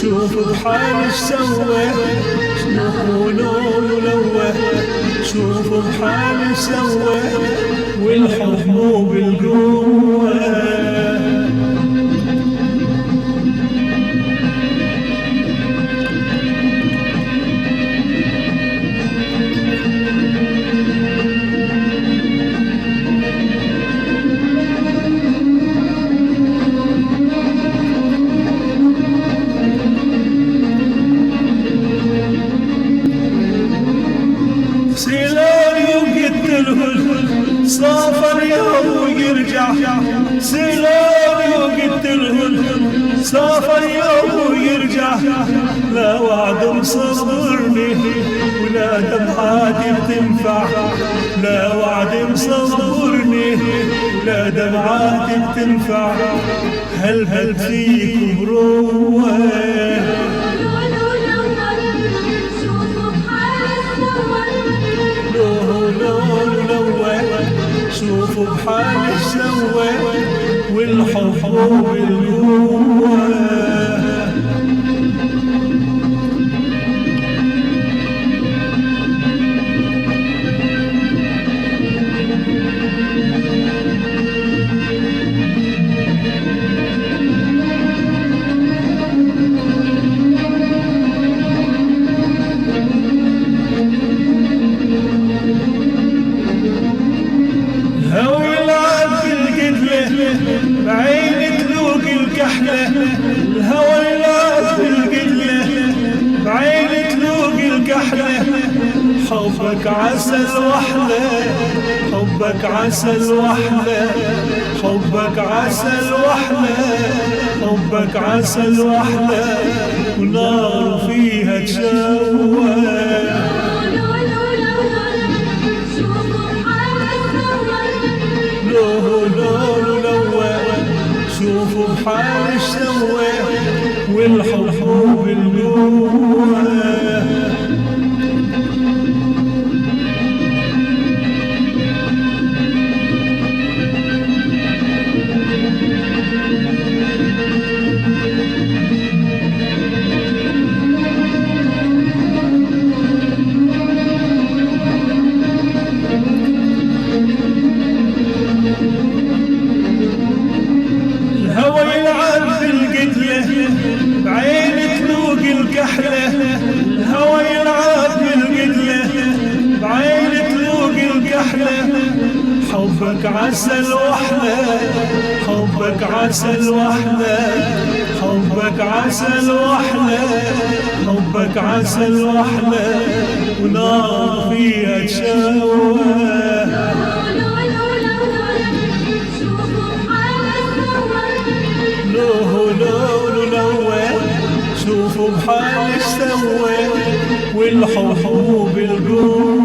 شوف بحال اش سوى شوف بحال اش سوى والحب مو بالقوة. سافر يوم ويرجع سلامي وقلت لهم سافر يوم ويرجع لا وعد مصبرني ولا دمعاتي بتنفع لا وعد مصبرني ولا دمعاتي بتنفع هل فيك بروح شوفوا بحال اش سوى والحب بالقوة. بعين تذوق الكحلة الهوى يلعب بالقلة بعين تذوق الكحلة حبك عسل وحلة حبك عسل وحلة حبك عسل وحلة حبك عسل وحلة ونار فيها تشوه. شوفوا بحال اش سوى والحب بالقوة. بعين تذوق الكحلة الهوى يلعب بالقلة بعين تذوق الكحلة حبك عسل وحلة حبك عسل وحلة حبك عسل وحلة حبك عسل وحلة ونار فيها تشوه. شوفوا بحال اش سوى والحب بالقوة.